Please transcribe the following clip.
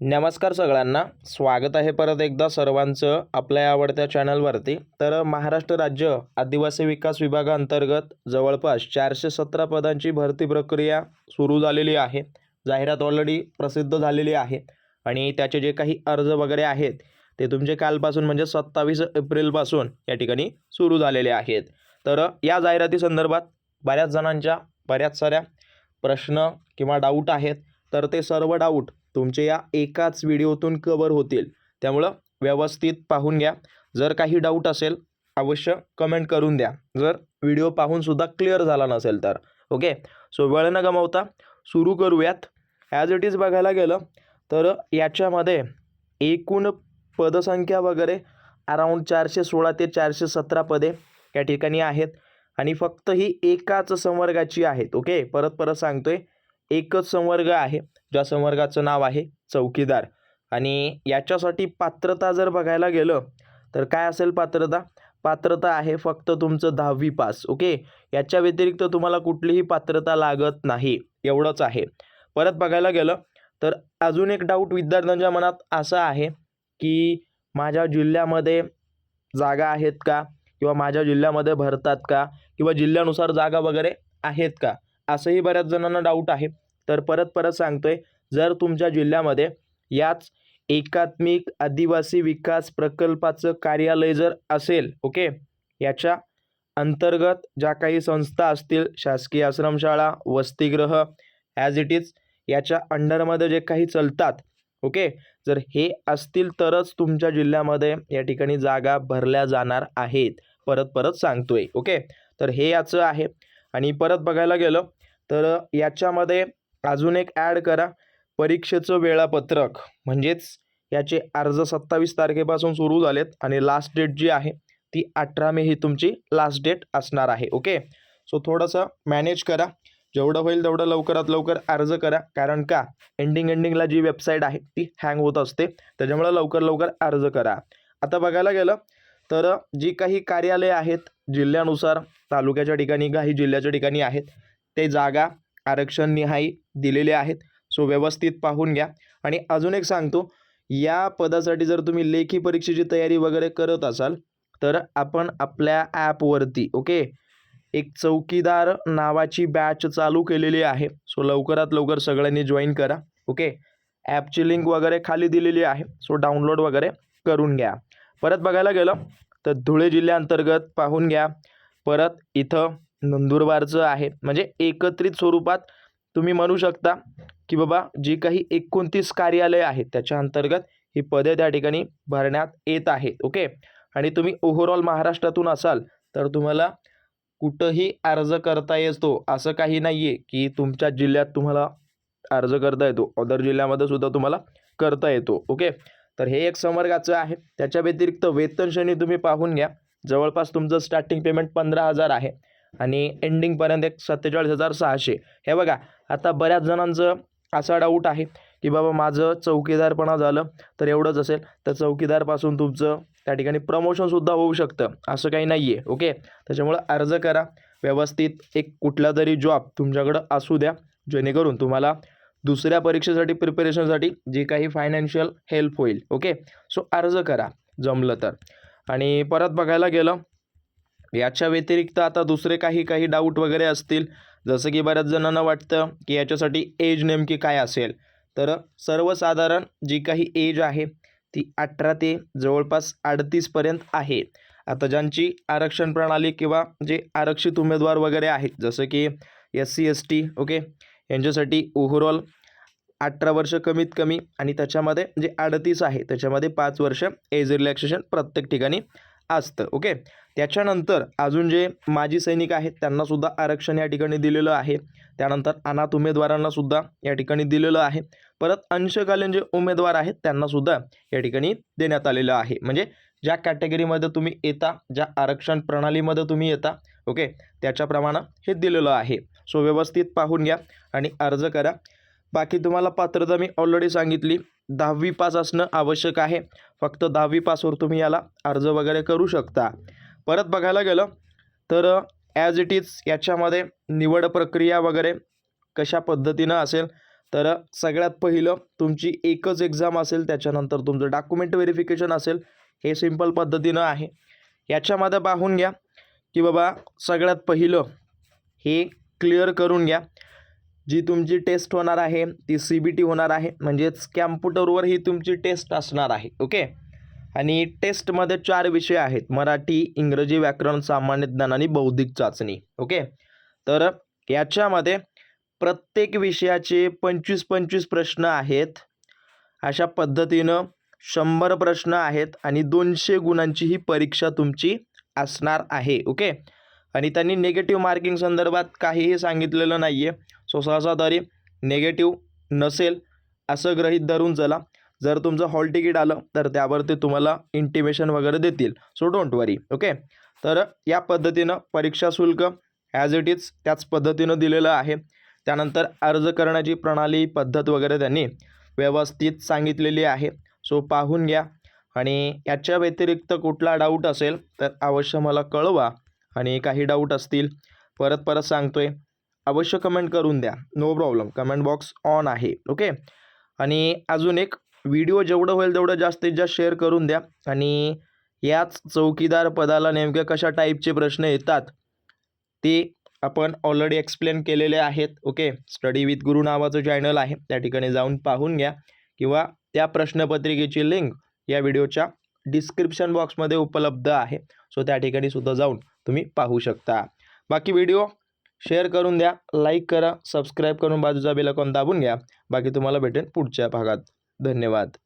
नमस्कार सगळ्यांना, स्वागत आहे परत एकदा सर्वांचं आपल्या आवडत्या चॅनलवरती। तर महाराष्ट्र राज्य आदिवासी विकास विभागाअंतर्गत जवळपास 417 पदांची भरती प्रक्रिया सुरू झालेली आहे। जाहिरात ऑलरेडी प्रसिद्ध झालेली आहे आणि त्याचे जे काही अर्ज वगैरे आहेत ते तुमचे कालपासून म्हणजे 27 एप्रिलपासून या ठिकाणी सुरू झालेले आहेत। तर या जाहिराती संदर्भात बऱ्याच जणांच्या बऱ्याच साऱ्या प्रश्न किंवा डाऊट आहेत, तर ते सर्व डाऊट तुमचे या एकाच व्हिडिओतून कव्हर होतील, त्यामुळं व्यवस्थित पाहून घ्या। जर काही डाऊट असेल अवश्य कमेंट करून द्या, जर व्हिडिओ पाहून सुद्धा क्लिअर झाला नसेल तर। ओके, सो वेळ न गमावता सुरू करूयात। ॲज इट इज बघायला गेलं तर याच्यामध्ये एकूण पदसंख्या वगैरे अराऊंड 416 ते 417 पदे या ठिकाणी आहेत आणि फक्त ही एकाच संवर्गाची आहेत। ओके, परत परत सांगतोय, एकच संवर्ग आहे, ज्या संवर्गाचं नाव आहे चौकीदार। आणि याच्यासाठी पात्रता जर बघायला गेलं तर काय असेल पात्रता आहे फक्त तुमचं 10वी पास। ओके, याच्या व्यतिरिक्त तुम्हाला कुठलीही पात्रता लागत नाही, एवढंच आहे। परत बघायला गेलं तर अजून एक डाऊट विद्यार्थ्यांच्या मनात असा आहे की माझ्या जिल्ह्यामध्ये जागा आहेत का, किंवा माझ्या जिल्ह्यामध्ये भरतात का, किंवा जिल्ह्यानुसार जागा वगैरे आहेत का, असंही बऱ्याच जणांना डाऊट आहे। तर परत परत सांगतोय, जर तुमच्या जिल्ह्यामध्ये याच एकात्मिक आदिवासी विकास प्रकल्पाचं कार्यालय जर असेल, ओके, याच्या अंतर्गत ज्या काही संस्था असतील, शासकीय आश्रमशाळा, वसतिगृह, ॲज इट इज याच्या अंडरमध्ये जे काही चालतात, ओके, जर हे असतील तरच तुमच्या जिल्ह्यामध्ये या ठिकाणी जागा भरल्या जाणार आहेत। परत परत सांगतोय, ओके, तर हे याचं आहे। आणि परत बघायला गेलं तर याच्यामध्ये अजून एक ॲड करा, परीक्षेचं वेळापत्रक, म्हणजेच याचे अर्ज 27 तारखेपासून सुरू झालेत आणि लास्ट डेट जी आहे ती 18 मे ही तुमची लास्ट डेट असणार आहे। ओके, सो थोडंसं मॅनेज करा, जेवढं होईल तेवढं लवकरात लवकर अर्ज करा, कारण का एंडिंगला जी वेबसाईट आहे ती हँग होत असते, त्याच्यामुळे लवकर अर्ज करा। आता बघायला गेलं तर जी काही कार्यालय आहेत जिल्ह्यानुसार, तालुक्याच्या ठिकाणी काही जिल्ह्याच्या ठिकाणी आहेत, ते जागा आरक्षण निहाय दिलेले आहेत। सो व्यवस्थित पाहून घ्या। आणि अजून एक सांगतो, या पदासाठी जर तुम्ही लेखी परीक्षेची तयारी वगैरे करत असाल तर आपण आपल्या ॲपवरती, ओके, एक चौकीदार नावाची बॅच चालू केलेली आहे। सो लवकरात लवकर सगळ्यांनी जॉईन करा। ओके, ॲपची लिंक वगैरे खाली दिलेली आहे, सो डाउनलोड वगैरे करून घ्या। परत बघायला गेलं तर धुळे जिल्ह्याअंतर्गत पाहून घ्या। परत इथं नंदुरबारचं आहे, म्हणजे एकत्रित स्वरूपात तुम्ही म्हणू शकता की बाबा जी काही 29 कार्यालय आहेत त्याच्या अंतर्गत ही पदे त्या ठिकाणी भरण्यात येत आहेत। ओके, आणि तुम्ही ओव्हरऑल महाराष्ट्रातून असाल तर तुम्हाला कुठंही अर्ज करता येतो, असं काही नाही आहे की तुमच्या जिल्ह्यात तुम्हाला अर्ज करता येतो, अदर जिल्ह्यामध्ये सुद्धा तुम्हाला करता येतो। ओके, तर हे एक संवर्गाचं आहे। त्याच्या व्यतिरिक्त वेतन श्रेणी तुम्ही पाहून घ्या, जवळपास तुमचं स्टार्टिंग पेमेंट 15,000 आहे आणि एंडिंगपर्यंत एक 47,600। हे बघा, आता बऱ्याच जणांचं असा डाऊट आहे की बाबा माझं चौकीदारपणा झालं तर एवढंच असेल, तर चौकीदारपासून तुमचं त्या ठिकाणी प्रमोशनसुद्धा होऊ शकतं, असं काही नाही आहे। ओके, त्याच्यामुळं अर्ज करा व्यवस्थित, एक कुठला तरी जॉब तुमच्याकडं असू द्या, जेणेकरून तुम्हाला दुसऱ्या परीक्षेसाठी प्रिपरेशनसाठी जे काही फायनान्शियल हेल्प होईल। ओके, सो अर्ज करा जमलं तर। आणि परत बघायला गेलं याच्या व्यतिरिक्त आता दुसरे काही डाऊट वगैरे असतील, जसं की बऱ्याच जणांना वाटतं की याच्यासाठी एज नेमकी काय असेल, तर सर्वसाधारण जी काही एज आहे ती 18 ते जवळपास 38 पर्यंत आहे। आता ज्यांची आरक्षण प्रणाली किंवा जे आरक्षित उमेदवार वगैरे आहेत, जसं की SC ST, ओके, यांच्यासाठी ओव्हरऑल 18 वर्ष कमीत कमी, आणि त्याच्यामध्ये जे 38 आहे त्याच्यामध्ये 5 वर्ष एज रिलॅक्सेशन प्रत्येक ठिकाणी असतं। ओके, त्याच्यानंतर अजून जे माजी सैनिक आहेत त्यांनासुद्धा आरक्षण या ठिकाणी दिलेलं आहे। त्यानंतर अनाथ उमेदवारांनासुद्धा या ठिकाणी दिलेलं आहे। परत अंशकालीन जे उमेदवार आहेत त्यांनासुद्धा या ठिकाणी देण्यात आलेलं आहे, म्हणजे ज्या कॅटेगरीमध्ये तुम्ही येता, ज्या आरक्षण प्रणालीमध्ये तुम्ही येता, ओके, त्याच्याप्रमाणे हे दिलेलं आहे। सो व्यवस्थित पाहून घ्या आणि अर्ज करा। बाकी तुम्हाला पात्रता मी ऑलरेडी सांगितली, 10वी पास असणं आवश्यक आहे, फक्त 10वी पासवर तुम्ही याला अर्ज वगैरे करू शकता। परत बघायला गेलं तर ॲज इट इज याच्यामध्ये निवड प्रक्रिया वगैरे कशा पद्धतीनं असेल, तर सगळ्यात पहिलं तुमची एकच एक्झाम असेल, त्याच्यानंतर तुमचं डॉक्युमेंट व्हेरिफिकेशन असेल. हे सिंपल पद्धतीनं आहे. याच्यामध्ये पाहून घ्या की बाबा सगळ्यात पहिलं हे क्लिअर करून घ्या. जी तुमची टेस्ट होणार आहे ती CBT होणार आहे, म्हणजेच कॅम्प्युटरवर ही तुमची टेस्ट असणार आहे. ओके. आणि टेस्टमध्ये 4 विषय आहेत: मराठी, इंग्रजी, व्याकरण, सामान्य ज्ञान आणि बौद्धिक चाचणी. ओके. तर याच्यामध्ये प्रत्येक विषयाचे 25-25 प्रश्न आहेत. अशा पद्धतीनं 100 प्रश्न आहेत आणि 200 गुणांची ही परीक्षा तुमची असणार आहे. ओके. आणि त्यांनी निगेटिव्ह मार्किंग संदर्भात काहीही सांगितलेलं नाही आहे. सो सहसा तरी निगेटिव्ह नसेल असं गृहीत धरून चला. जर तुमचं हॉल तिकीट आलं तर त्यावरती तुम्हाला इंटिमेशन वगैरे देतील. So don't worry. ओके. तर या पद्धतीनं परीक्षा शुल्क ॲज इट इज त्याच पद्धतीनं दिलेलं आहे. त्यानंतर अर्ज करण्याची प्रणाली, पद्धत वगैरे त्यांनी व्यवस्थित सांगितलेली आहे. सो पाहून घ्या. आणि याच्या व्यतिरिक्त कुठला डाऊट असेल तर अवश्य मला कळवा. आणि काही डाऊट असतील परत सांगतोय, अवश्य कमेंट करून द्या. No problem, comment box on आहे. ओके. आणि अजून एक, व्हिडिओ जेवढं होईल तेवढं जास्तीत जास्त शेअर करून द्या. आणि याच चौकीदार पदाला नेमक्या कशा टाईपचे प्रश्न येतात ते आपण ऑलरेडी एक्सप्लेन केलेले आहेत. ओके. स्टडी विथ गुरु नावाचं चॅनल आहे, त्या ठिकाणी जाऊन पाहून घ्या. किंवा त्या प्रश्नपत्रिकेची लिंक या व्हिडिओच्या डिस्क्रिप्शन बॉक्समध्ये उपलब्ध आहे. सो त्या ठिकाणी सुद्धा जाऊन तुम्ही पाहू शकता. बाकी व्हिडिओ शेअर करून द्या, लाईक करा, सबस्क्राईब करून बाजूचा बेल आयकॉन दाबून घ्या. बाकी तुम्हाला भेटेल पुढच्या भागात. धन्यवाद.